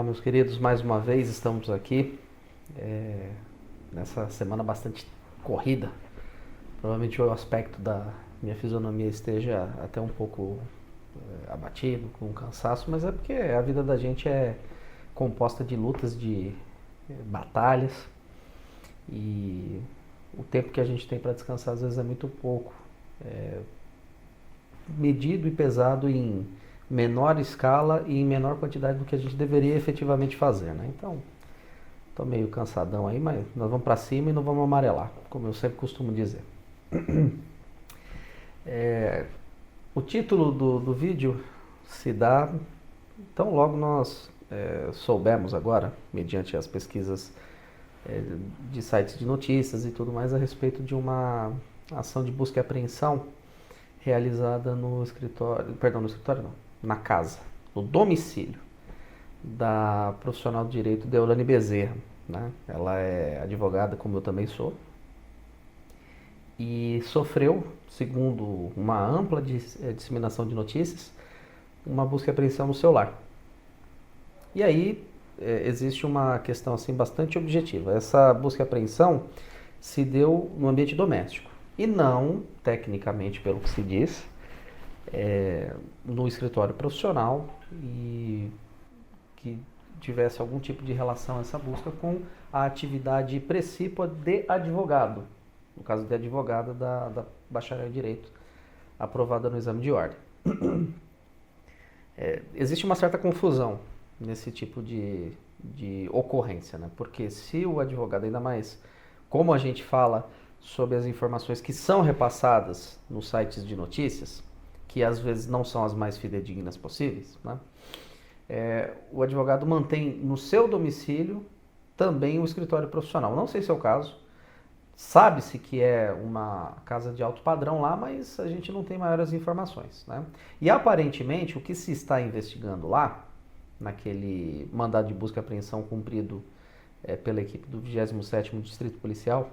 meus queridos, mais uma vez estamos aqui nessa semana bastante corrida. Provavelmente o aspecto da minha fisionomia esteja até um pouco abatido, com cansaço, mas é porque a vida da gente é composta de lutas, de batalhas, e o tempo que a gente tem para descansar às vezes é muito pouco, medido e pesado em menor escala e em menor quantidade do que a gente deveria efetivamente fazer, né? Então, tô meio cansadão aí, mas nós vamos para cima e não vamos amarelar, como eu sempre costumo dizer. O título do vídeo se dá, então logo nós soubemos agora, mediante as pesquisas de sites de notícias e tudo mais, a respeito de uma ação de busca e apreensão realizada no escritório, perdão, no escritório não, na casa, no domicílio da profissional de direito Deolane Bezerra, né? Ela é advogada, como eu também sou, e sofreu, segundo uma ampla disseminação de notícias, uma busca e apreensão no seu lar. E aí existe uma questão assim bastante objetiva. Essa busca e apreensão se deu no ambiente doméstico e não, tecnicamente, pelo que se diz, no escritório profissional, e que tivesse algum tipo de relação essa busca com a atividade precípua de advogado, no caso de advogada da bacharel em Direito, aprovada no exame de ordem. Existe uma certa confusão nesse tipo de ocorrência, né? Porque se o advogado, ainda mais como a gente fala sobre as informações que são repassadas nos sites de notícias, que às vezes não são as mais fidedignas possíveis, né? O advogado mantém no seu domicílio também o escritório profissional. Não sei se é o caso, sabe-se que é uma casa de alto padrão lá, mas a gente não tem maiores informações, né? E aparentemente o que se está investigando lá, naquele mandado de busca e apreensão cumprido pela equipe do 27º Distrito Policial,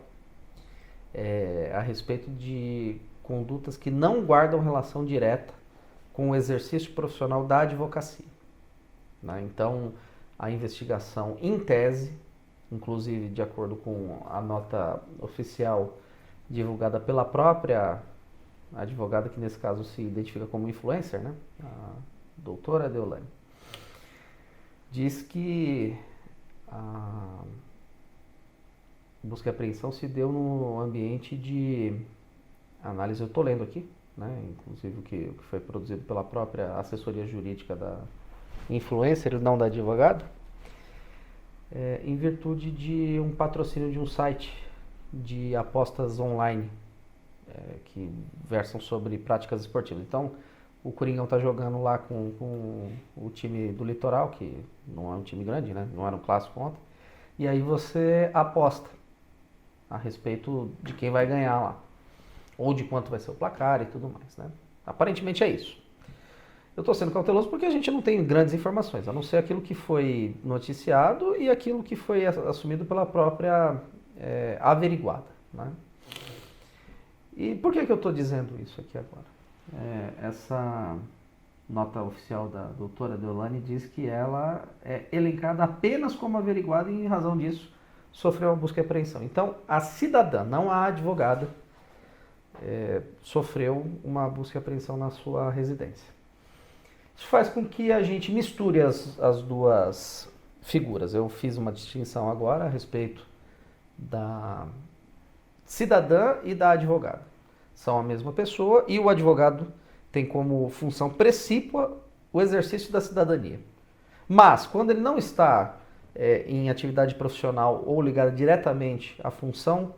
a respeito de condutas que não guardam relação direta com o exercício profissional da advocacia, né? Então, a investigação em tese, inclusive de acordo com a nota oficial divulgada pela própria advogada, que nesse caso se identifica como influencer, né? A doutora Deolane, diz que a busca e apreensão se deu no ambiente de análise, eu estou lendo aqui, né? Inclusive o que foi produzido pela própria assessoria jurídica da influencer, não da advogada, em virtude de um patrocínio de um site de apostas online que versam sobre práticas esportivas. Então, o Coringão está jogando lá com o time do Litoral, que não é um time grande, né? Não era um clássico ontem. E aí você aposta a respeito de quem vai ganhar lá, ou de quanto vai ser o placar e tudo mais, né? Aparentemente é isso. Eu estou sendo cauteloso porque a gente não tem grandes informações, a não ser aquilo que foi noticiado e aquilo que foi assumido pela própria averiguada, né? E por que eu estou dizendo isso aqui agora? Essa nota oficial da doutora Deolane diz que ela é elencada apenas como averiguada e, em razão disso, sofreu uma busca e apreensão. Então, a cidadã, não a advogada, sofreu uma busca e apreensão na sua residência. Isso faz com que a gente misture as duas figuras. Eu fiz uma distinção agora a respeito da cidadã e da advogada. São a mesma pessoa e o advogado tem como função precípua o exercício da cidadania. Mas, quando ele não está em atividade profissional ou ligado diretamente à função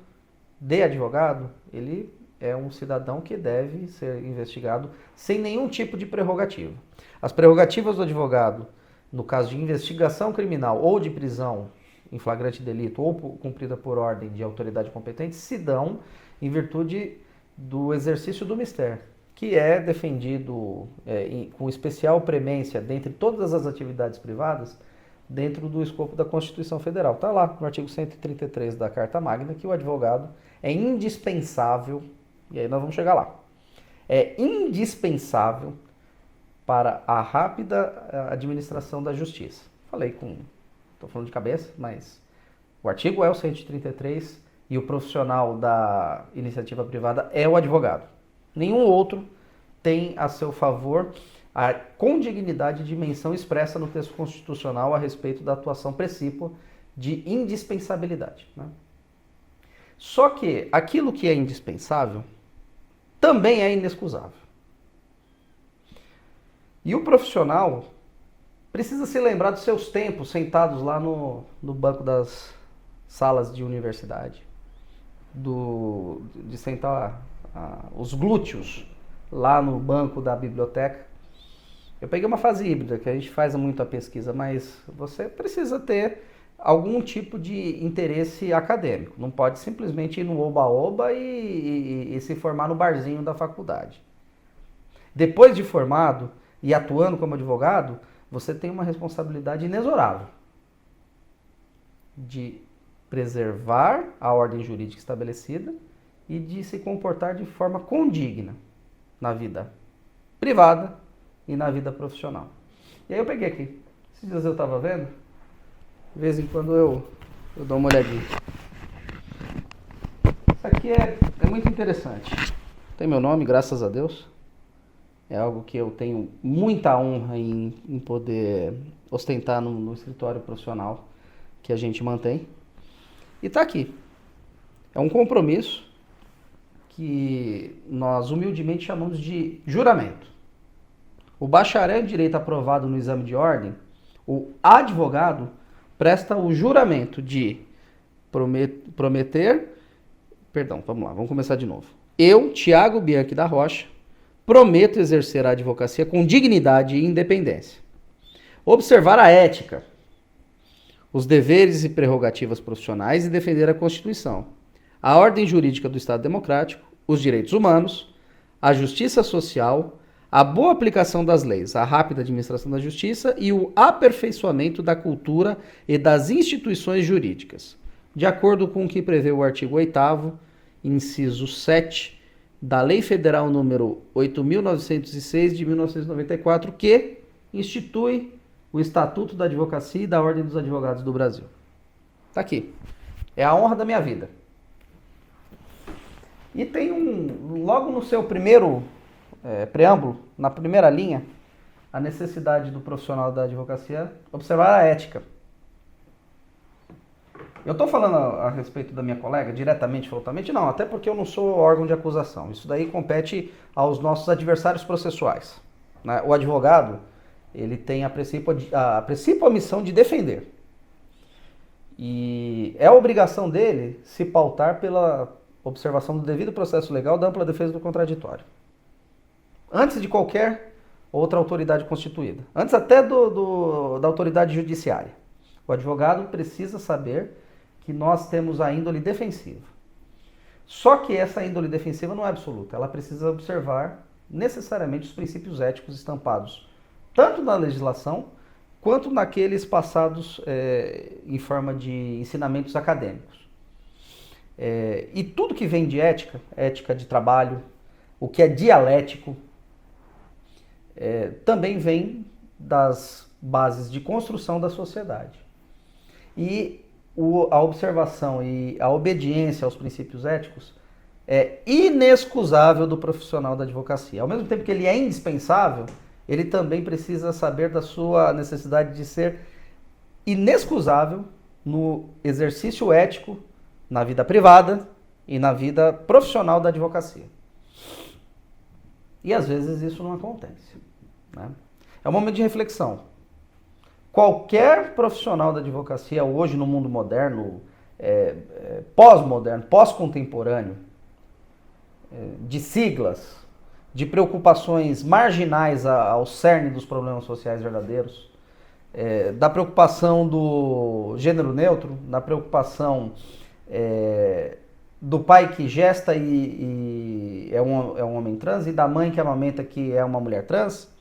de advogado, ele é um cidadão que deve ser investigado sem nenhum tipo de prerrogativa. As prerrogativas do advogado, no caso de investigação criminal ou de prisão em flagrante delito ou cumprida por ordem de autoridade competente, se dão em virtude do exercício do mistério, que é defendido com especial premência dentre todas as atividades privadas, dentro do escopo da Constituição Federal. Está lá no artigo 133 da Carta Magna que o advogado é indispensável, e aí nós vamos chegar lá, é indispensável para a rápida administração da justiça. estou falando de cabeça, mas o artigo é o 133 e o profissional da iniciativa privada é o advogado. Nenhum outro tem a seu favor a condignidade de menção expressa no texto constitucional a respeito da atuação precípua de indispensabilidade, né? Só que aquilo que é indispensável também é inexcusável. E o profissional precisa se lembrar dos seus tempos sentados lá no banco das salas de universidade, de sentar os glúteos lá no banco da biblioteca. Eu peguei uma fase híbrida, que a gente faz muito a pesquisa, mas você precisa ter algum tipo de interesse acadêmico. Não pode simplesmente ir no oba-oba e se formar no barzinho da faculdade. Depois de formado e atuando como advogado, você tem uma responsabilidade inexorável de preservar a ordem jurídica estabelecida e de se comportar de forma condigna na vida privada e na vida profissional. E aí eu peguei aqui. Esses dias eu estava vendo, de vez em quando eu dou uma olhadinha. Isso aqui é muito interessante. Tem meu nome, graças a Deus. É algo que eu tenho muita honra em poder ostentar no escritório profissional que a gente mantém. E está aqui. É um compromisso que nós humildemente chamamos de juramento. O bacharel em direito aprovado no exame de ordem, o advogado, presta o juramento de prometer... Perdão, vamos lá, vamos começar de novo. Eu, Tiago Bianchi da Rocha, prometo exercer a advocacia com dignidade e independência. Observar a ética, os deveres e prerrogativas profissionais e defender a Constituição, a ordem jurídica do Estado Democrático, os direitos humanos, a justiça social, a boa aplicação das leis, a rápida administração da justiça e o aperfeiçoamento da cultura e das instituições jurídicas, de acordo com o que prevê o artigo 8º, inciso 7, da Lei Federal número 8.906 de 1994, que institui o Estatuto da Advocacia e da Ordem dos Advogados do Brasil. Está aqui. É a honra da minha vida. E tem logo no seu primeiro preâmbulo, na primeira linha, a necessidade do profissional da advocacia observar a ética. Eu estou falando a respeito da minha colega, diretamente, frontalmente? Não, até porque eu não sou órgão de acusação. Isso daí compete aos nossos adversários processuais, né? O advogado, ele tem a princípio a missão de defender. E é a obrigação dele se pautar pela observação do devido processo legal da ampla defesa do contraditório. Antes de qualquer outra autoridade constituída. Antes até da autoridade judiciária. O advogado precisa saber que nós temos a índole defensiva. Só que essa índole defensiva não é absoluta. Ela precisa observar necessariamente os princípios éticos estampados tanto na legislação quanto naqueles passados em forma de ensinamentos acadêmicos. E tudo que vem de ética, ética de trabalho, o que é dialético, também vem das bases de construção da sociedade. E a observação e a obediência aos princípios éticos é inexcusável do profissional da advocacia. Ao mesmo tempo que ele é indispensável, ele também precisa saber da sua necessidade de ser inexcusável no exercício ético, na vida privada e na vida profissional da advocacia. E às vezes isso não acontece, né? É um momento de reflexão. Qualquer profissional da advocacia hoje no mundo moderno, pós-moderno, pós-contemporâneo, de siglas, de preocupações marginais ao cerne dos problemas sociais verdadeiros, da preocupação do gênero neutro, da preocupação do pai que gesta e é um homem trans, e da mãe que amamenta que é uma mulher trans,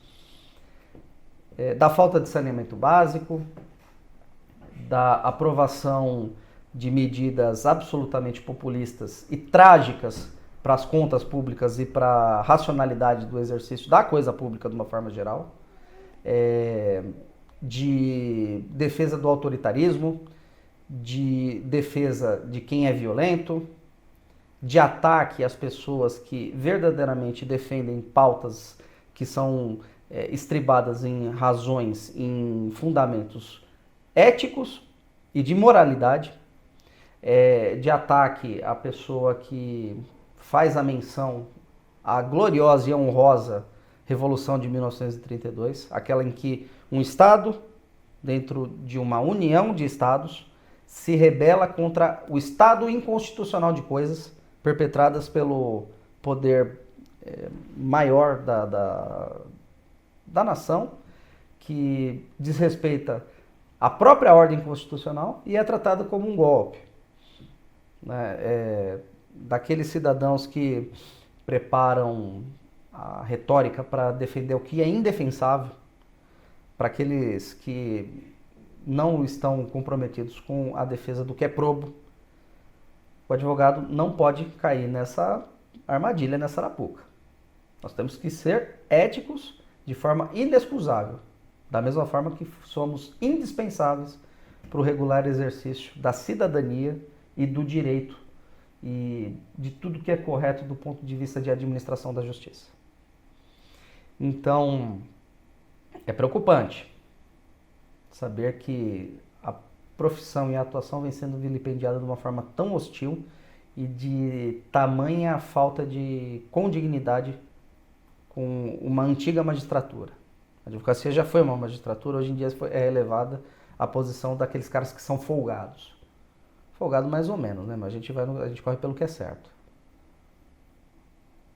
da falta de saneamento básico, da aprovação de medidas absolutamente populistas e trágicas para as contas públicas e para a racionalidade do exercício da coisa pública de uma forma geral, de defesa do autoritarismo, de defesa de quem é violento, de ataque às pessoas que verdadeiramente defendem pautas que são estribadas em razões, em fundamentos éticos e de moralidade, de ataque à pessoa que faz a menção à gloriosa e honrosa Revolução de 1932, aquela em que um Estado, dentro de uma união de Estados, se rebela contra o estado inconstitucional de coisas perpetradas pelo poder maior da nação, que desrespeita a própria ordem constitucional e é tratado como um golpe. Daqueles cidadãos que preparam a retórica para defender o que é indefensável, para aqueles que não estão comprometidos com a defesa do que é probo, o advogado não pode cair nessa armadilha, nessa arapuca. Nós temos que ser éticos de forma inexcusável, da mesma forma que somos indispensáveis para o regular exercício da cidadania e do direito e de tudo que é correto do ponto de vista de administração da justiça. Então, é preocupante saber que a profissão e a atuação vem sendo vilipendiada de uma forma tão hostil e de tamanha falta de condignidade com uma antiga magistratura. A advocacia já foi uma magistratura, hoje em dia é elevada à posição daqueles caras que são folgados. Folgado mais ou menos, né? Mas a gente corre pelo que é certo.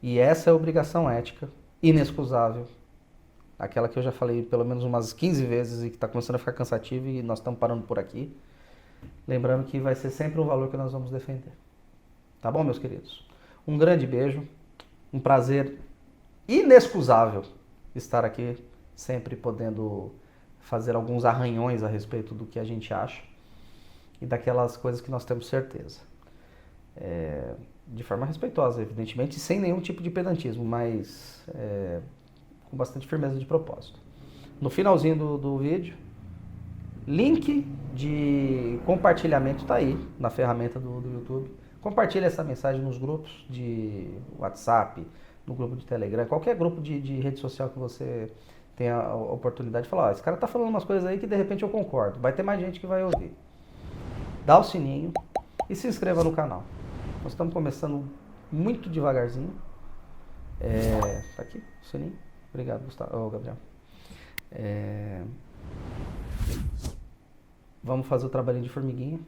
E essa é a obrigação ética inexcusável, aquela que eu já falei pelo menos umas 15 vezes e que está começando a ficar cansativo e nós estamos parando por aqui. Lembrando que vai ser sempre um valor que nós vamos defender. Tá bom, meus queridos? Um grande beijo, um prazer inexcusável estar aqui, sempre podendo fazer alguns arranhões a respeito do que a gente acha e daquelas coisas que nós temos certeza. De forma respeitosa, evidentemente, e sem nenhum tipo de pedantismo, mas com bastante firmeza de propósito. No finalzinho do vídeo, link de compartilhamento está aí na ferramenta do YouTube. Compartilhe essa mensagem nos grupos de WhatsApp, no grupo de Telegram, qualquer grupo de rede social que você tenha a oportunidade de falar, esse cara está falando umas coisas aí que de repente eu concordo, vai ter mais gente que vai ouvir. Dá o sininho e se inscreva no canal. Nós estamos começando muito devagarzinho. Tá aqui o sininho. Obrigado, Gabriel. Vamos fazer o trabalhinho de formiguinha.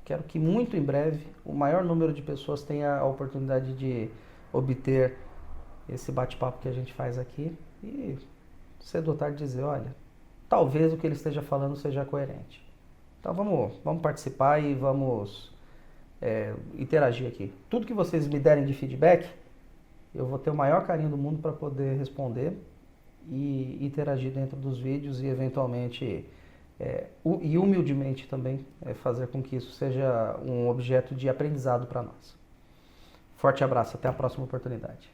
Quero que muito em breve o maior número de pessoas tenha a oportunidade de obter esse bate-papo que a gente faz aqui e cedo ou tarde dizer, olha, talvez o que ele esteja falando seja coerente. Então vamos participar e vamos interagir aqui. Tudo que vocês me derem de feedback, eu vou ter o maior carinho do mundo para poder responder e interagir dentro dos vídeos e eventualmente e humildemente também fazer com que isso seja um objeto de aprendizado para nós. Forte abraço, até a próxima oportunidade.